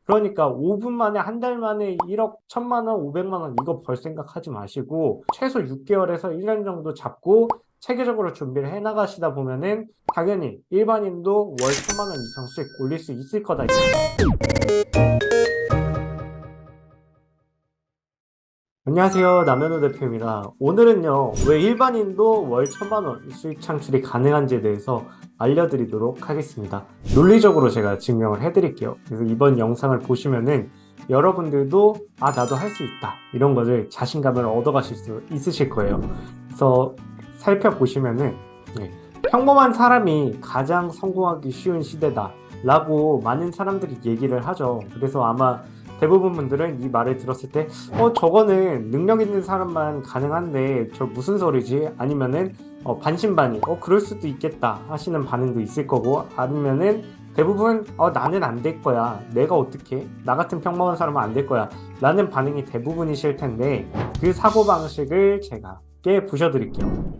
그러니까 5분 만에 한 달 만에 1억 1천만 원, 500만 원 이거 벌 생각하지 마시고 최소 6개월에서 1년 정도 잡고 체계적으로 준비를 해 나가시다 보면은 당연히 일반인도 월 1천만 원 이상 수익 올릴 수 있을 거다. 안녕하세요. 남현우 대표입니다. 오늘은요, 왜 일반인도 월 1천만 원 수익 창출이 가능한지에 대해서 알려드리도록 하겠습니다. 논리적으로 제가 증명을 해드릴게요. 그래서 이번 영상을 보시면은 여러분들도 나도 할 수 있다. 이런 것을 자신감을 얻어가실 수 있으실 거예요. 그래서 살펴보시면은, 네, 평범한 사람이 가장 성공하기 쉬운 시대다. 라고 많은 사람들이 얘기를 하죠. 그래서 아마 대부분 분들은 이 말을 들었을 때, 저거는 능력 있는 사람만 가능한데, 저 무슨 소리지? 아니면은, 반신반의, 그럴 수도 있겠다 하시는 반응도 있을 거고, 아니면은, 대부분, 나는 안 될 거야. 내가 어떻게? 나 같은 평범한 사람은 안 될 거야. 라는 반응이 대부분이실 텐데, 그 사고방식을 제가 깨 부셔드릴게요.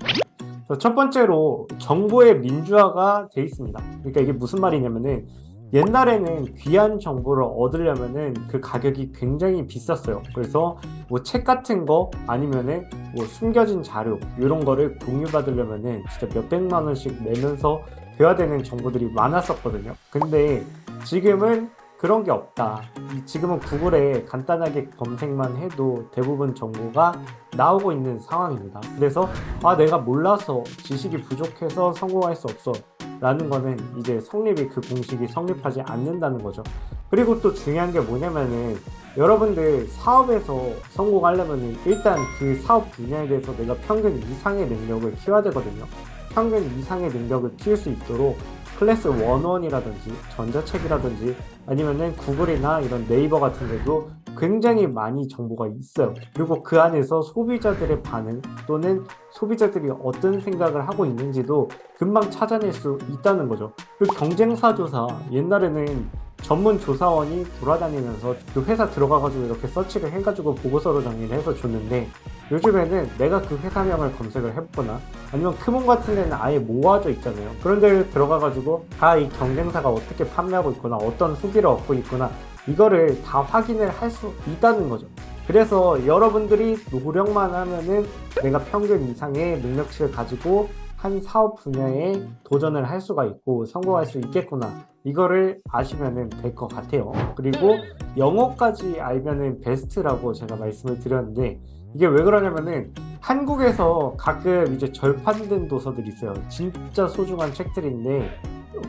첫 번째로, 정보의 민주화가 돼 있습니다. 그러니까 이게 무슨 말이냐면은, 옛날에는 귀한 정보를 얻으려면은 그 가격이 굉장히 비쌌어요. 그래서 뭐 책 같은 거 아니면은 뭐 숨겨진 자료 이런 거를 공유받으려면은 진짜 몇백만 원씩 내면서 돼야 되는 정보들이 많았었거든요. 근데 지금은 그런 게 없다. 지금은 구글에 간단하게 검색만 해도 대부분 정보가 나오고 있는 상황입니다. 그래서 내가 몰라서 지식이 부족해서 성공할 수 없어. 라는 거는 이제 성립이 그 공식이 성립하지 않는다는 거죠. 그리고 또 중요한 게 뭐냐면은 여러분들 사업에서 성공하려면은 일단 그 사업 분야에 대해서 내가 평균 이상의 능력을 키워야 되거든요. 평균 이상의 능력을 키울 수 있도록 클래스 101이라든지 전자책이라든지 아니면은 구글이나 이런 네이버 같은 데도 굉장히 많이 정보가 있어요. 그리고 그 안에서 소비자들의 반응 또는 소비자들이 어떤 생각을 하고 있는지도 금방 찾아낼 수 있다는 거죠. 그리고 경쟁사 조사, 옛날에는 전문 조사원이 돌아다니면서 그 회사 들어가가지고 이렇게 서치를 해가지고 보고서로 정리를 해서 줬는데 요즘에는 내가 그 회사명을 검색을 해보거나 아니면 크몬 같은 데는 아예 모아져 있잖아요. 그런 데 들어가가지고 이 경쟁사가 어떻게 판매하고 있구나, 어떤 후기를 얻고 있구나, 이거를 다 확인을 할 수 있다는 거죠. 그래서 여러분들이 노력만 하면은 내가 평균 이상의 능력치를 가지고 한 사업 분야에 도전을 할 수가 있고 성공할 수 있겠구나. 이거를 아시면 될 것 같아요. 그리고 영어까지 알면은 베스트라고 제가 말씀을 드렸는데 이게 왜 그러냐면은 한국에서 가끔 이제 절판된 도서들이 있어요. 진짜 소중한 책들인데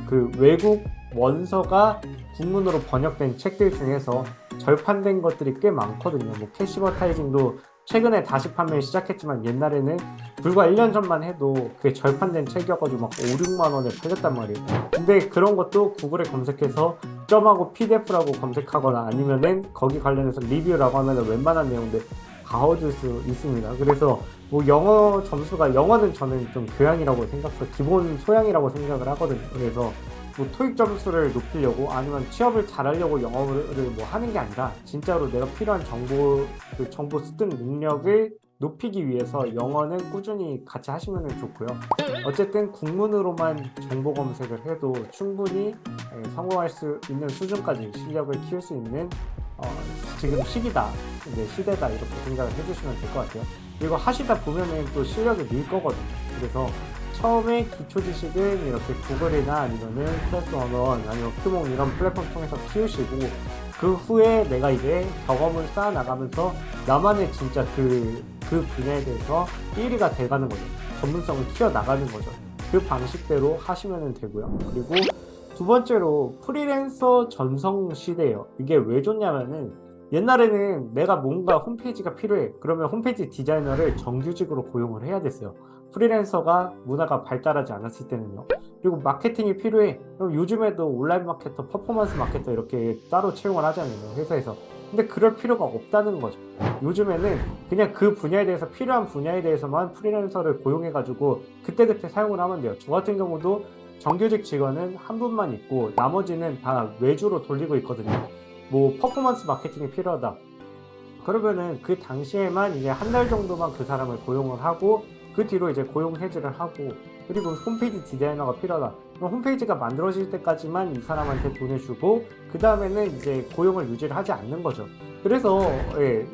그 외국 원서가 국문으로 번역된 책들 중에서 절판된 것들이 꽤 많거든요. 뭐 캐시버타이징도 최근에 다시 판매를 시작했지만 옛날에는 불과 1년 전만 해도 그게 절판된 책이어가지고 막 5, 6만 원에 팔렸단 말이에요. 근데 그런 것도 구글에 검색해서 점하고 PDF라고 검색하거나 아니면은 거기 관련해서 리뷰라고 하면 웬만한 내용들 다 얻을 수 있습니다. 그래서 뭐 영어 점수가 영어는 저는 좀 교양이라고 생각해서 기본 소양이라고 생각을 하거든요. 그래서 뭐 토익 점수를 높이려고 아니면 취업을 잘하려고 영어를 뭐 하는 게 아니라 진짜로 내가 필요한 정보 그 정보 습득 능력을 높이기 위해서 영어는 꾸준히 같이 하시면 좋고요. 어쨌든 국문으로만 정보 검색을 해도 충분히 성공할 수 있는 수준까지 실력을 키울 수 있는 지금 시기다, 시대다 이렇게 생각을 해주시면 될 것 같아요. 그리고 하시다 보면은 또 실력이 늘 거거든요. 그래서 처음에 기초 지식은 이렇게 구글이나 아니면은 클래스 원원 아니면 크몽 이런 플랫폼 통해서 키우시고 그 후에 내가 이제 경험을 쌓아 나가면서 나만의 진짜 그 분야에 대해서 1위가 돼가는 거죠. 전문성을 키워 나가는 거죠. 그 방식대로 하시면 되고요. 그리고 두 번째로 프리랜서 전성 시대예요. 이게 왜 좋냐면은 옛날에는 내가 뭔가 홈페이지가 필요해. 그러면 홈페이지 디자이너를 정규직으로 고용을 해야 됐어요. 프리랜서가 문화가 발달하지 않았을 때는요. 그리고 마케팅이 필요해. 그럼 요즘에도 온라인 마케터, 퍼포먼스 마케터 이렇게 따로 채용을 하잖아요. 회사에서. 근데 그럴 필요가 없다는 거죠. 요즘에는 그냥 그 분야에 대해서 필요한 분야에 대해서만 프리랜서를 고용해가지고 그때그때 사용을 하면 돼요. 저 같은 경우도 정규직 직원은 한 분만 있고 나머지는 다 외주로 돌리고 있거든요. 뭐 퍼포먼스 마케팅이 필요하다. 그러면은 그 당시에만 이제 한 달 정도만 그 사람을 고용을 하고 그 뒤로 이제 고용 해지를 하고 그리고 홈페이지 디자이너가 필요하다. 그럼 홈페이지가 만들어질 때까지만 이 사람한테 돈을 주고 그 다음에는 이제 고용을 유지를 하지 않는 거죠. 그래서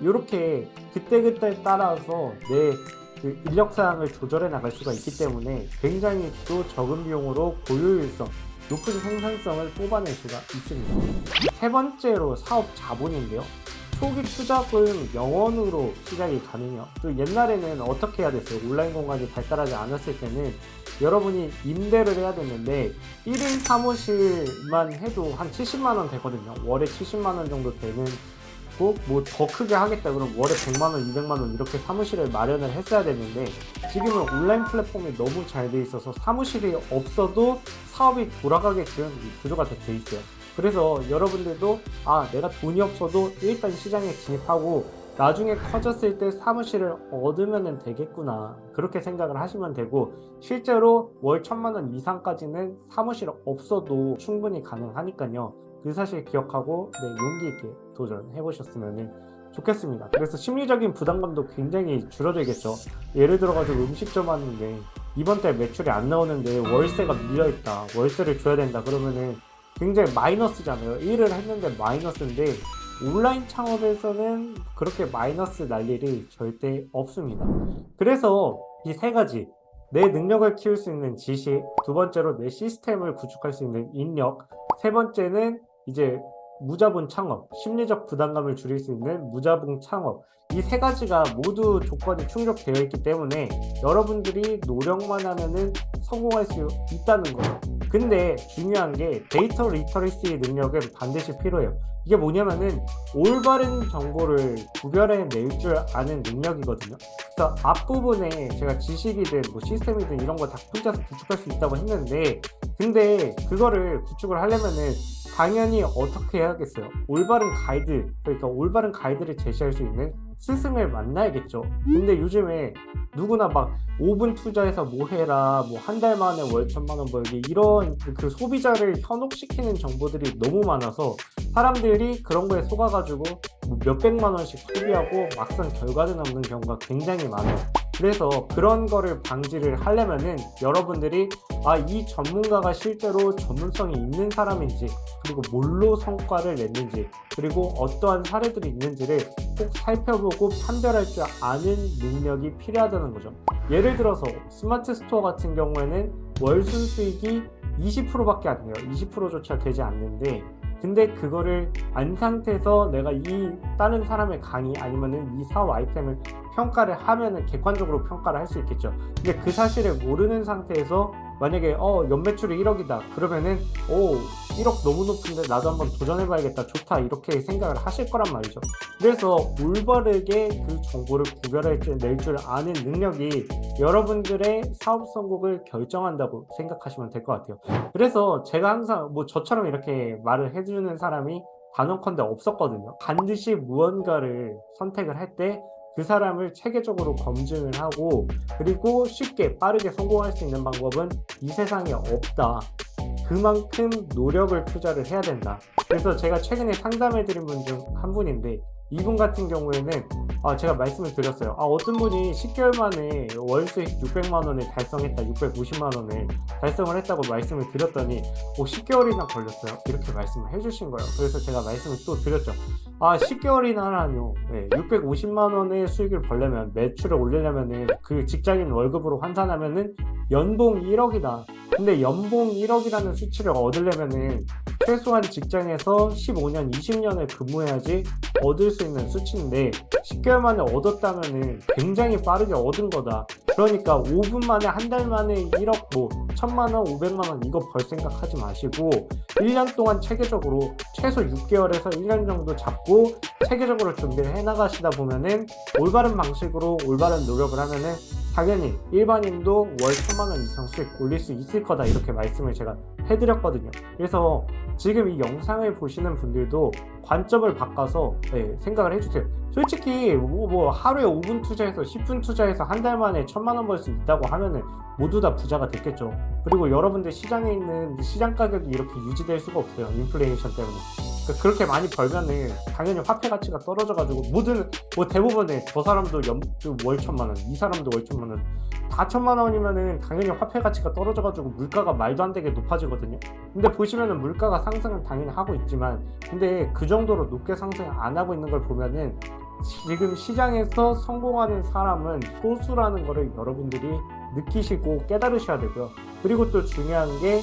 이렇게 그때그때 따라서 내 그 인력 사항을 조절해 나갈 수가 있기 때문에 굉장히 또 적은 비용으로 고효율성, 높은 생산성을 뽑아낼 수가 있습니다. 세 번째로 사업 자본인데요. 초기 투자금 0원으로 시작이 가능해요. 또 옛날에는 어떻게 해야 됐어요? 온라인 공간이 발달하지 않았을 때는 여러분이 임대를 해야 됐는데 1인 사무실만 해도 한 70만 원 되거든요. 월에 70만 원 정도 되는 뭐 더 크게 하겠다 그럼 월에 100만 원, 200만 원 이렇게 사무실을 마련을 했어야 되는데 지금은 온라인 플랫폼이 너무 잘 돼 있어서 사무실이 없어도 사업이 돌아가게끔 이 구조가 돼 있어요. 그래서 여러분들도 내가 돈이 없어도 일단 시장에 진입하고 나중에 커졌을 때 사무실을 얻으면 되겠구나 그렇게 생각을 하시면 되고 실제로 월 1,000만 원 이상까지는 사무실 없어도 충분히 가능하니까요. 그 사실 기억하고 용기 있게 도전해 보셨으면 좋겠습니다. 그래서 심리적인 부담감도 굉장히 줄어들겠죠. 예를 들어가지고 음식점 하는데 이번 달 매출이 안 나오는데 월세가 밀려있다, 월세를 줘야 된다 그러면은 굉장히 마이너스잖아요. 일을 했는데 마이너스인데 온라인 창업에서는 그렇게 마이너스 날 일이 절대 없습니다. 그래서 이 세 가지, 내 능력을 키울 수 있는 지식, 두 번째로 내 시스템을 구축할 수 있는 인력, 세 번째는 이제 무자본 창업, 심리적 부담감을 줄일 수 있는 무자본 창업, 이 세 가지가 모두 조건이 충족되어 있기 때문에 여러분들이 노력만 하면은 성공할 수 있다는 거예요. 근데 중요한 게 데이터 리터러시 능력은 반드시 필요해요. 이게 뭐냐면은 올바른 정보를 구별해낼 줄 아는 능력이거든요. 그래서 앞부분에 제가 지식이든 뭐 시스템이든 이런 거 다 혼자서 구축할 수 있다고 했는데 근데 그거를 구축을 하려면은 당연히 어떻게 해야겠어요? 올바른 가이드, 그러니까 올바른 가이드를 제시할 수 있는 스승을 만나야겠죠. 근데 요즘에 누구나 막 5분 투자해서 뭐 해라, 뭐 한 달 만에 월 1,000만 원 벌기 이런 그 소비자를 현혹시키는 정보들이 너무 많아서 사람들이 그런 거에 속아가지고 뭐 몇백만 원씩 소비하고 막상 결과는 없는 경우가 굉장히 많아요. 그래서 그런 거를 방지를 하려면은 여러분들이 이 전문가가 실제로 전문성이 있는 사람인지 그리고 뭘로 성과를 냈는지 그리고 어떠한 사례들이 있는지를 꼭 살펴보고 판별할 줄 아는 능력이 필요하다는 거죠. 예를 들어서 스마트 스토어 같은 경우에는 월 순수익이 20%밖에 안 돼요. 20%조차 되지 않는데 근데 그거를 안 상태에서 내가 이 다른 사람의 강의 아니면은 이 사업 아이템을 평가를 하면은 객관적으로 평가를 할 수 있겠죠. 근데 그 사실을 모르는 상태에서 만약에 연매출이 1억이다 그러면은 1억 너무 높은데 나도 한번 도전해봐야겠다, 좋다 이렇게 생각을 하실 거란 말이죠. 그래서 올바르게 그 정보를 구별해낼 줄 아는 능력이 여러분들의 사업 성공을 결정한다고 생각하시면 될 것 같아요. 그래서 제가 항상 뭐 저처럼 이렇게 말을 해주는 사람이 단언컨대 없었거든요. 반드시 무언가를 선택을 할 때 그 사람을 체계적으로 검증을 하고 그리고 쉽게 빠르게 성공할 수 있는 방법은 이 세상에 없다. 그만큼 노력을 투자를 해야 된다. 그래서 제가 최근에 상담해드린 분 중 한 분인데 이분 같은 경우에는 제가 말씀을 드렸어요. 어떤 분이 10개월 만에 월 수익 600만 원을 달성했다, 650만 원을 달성을 했다고 말씀을 드렸더니 10개월이나 걸렸어요. 이렇게 말씀을 해주신 거예요. 그래서 제가 말씀을 또 드렸죠. 10개월이나 하라뇨. 650만 원의 수익을 벌려면, 매출을 올리려면은 그 직장인 월급으로 환산하면은 연봉 1억이다. 근데 연봉 1억이라는 수치를 얻으려면은 최소한 직장에서 15년, 20년을 근무해야지 얻을 수 있는 수치인데 10개월 만에 얻었다면은 굉장히 빠르게 얻은 거다. 그러니까 5분 만에 한 달 만에 1억 뭐 1,000만 원, 500만 원 이거 벌 생각하지 마시고 1년 동안 체계적으로 최소 6개월에서 1년 정도 잡고 체계적으로 준비를 해나가시다 보면은 올바른 방식으로 올바른 노력을 하면은 당연히 일반인도 월 1,000만 원 이상 수익 올릴 수 있을 거다 이렇게 말씀을 제가 해드렸거든요. 그래서 지금 이 영상을 보시는 분들도 관점을 바꿔서 생각을 해주세요. 솔직히 뭐 하루에 5분 투자해서 10분 투자해서 한 달 만에 1,000만 원 벌 수 있다고 하면은 모두 다 부자가 됐겠죠. 그리고 여러분들 시장에 있는 시장 가격이 이렇게 유지될 수가 없어요. 인플레이션 때문에. 그러니까 그렇게 많이 벌면은 당연히 화폐 가치가 떨어져가지고 모든 뭐 대부분의 저 사람도 월 1,000만 원, 이 사람도 월 1,000만 원, 다 1,000만 원이면은 당연히 화폐 가치가 떨어져가지고 물가가 말도 안 되게 높아지거든요. 근데 보시면은 물가가 상승은 당연히 하고 있지만, 근데 그 정도로 높게 상승 안 하고 있는 걸 보면은 지금 시장에서 성공하는 사람은 소수라는 거를 여러분들이 느끼시고 깨달으셔야 되고요. 그리고 또 중요한 게,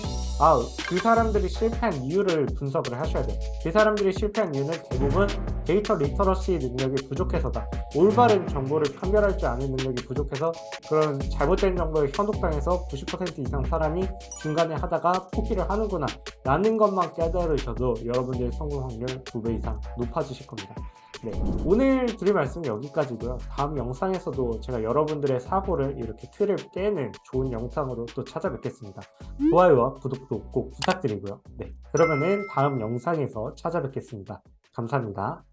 그 사람들이 실패한 이유를 분석을 하셔야 돼요. 그 사람들이 실패한 이유는 대부분 데이터 리터러시 능력이 부족해서다. 올바른 정보를 판별할 줄 아는 능력이 부족해서 그런 잘못된 정보에 현혹당해서 90% 이상 사람이 중간에 하다가 포기를 하는구나 라는 것만 깨달으셔도 여러분들의 성공 확률 2배 이상 높아지실 겁니다. 네, 오늘 드릴 말씀은 여기까지고요. 다음 영상에서도 제가 여러분들의 사고를 이렇게 틀을 깨는 좋은 영상으로 또 찾아뵙겠습니다. 좋아요와 구독도 꼭 부탁드리고요. 네, 그러면은 다음 영상에서 찾아뵙겠습니다. 감사합니다.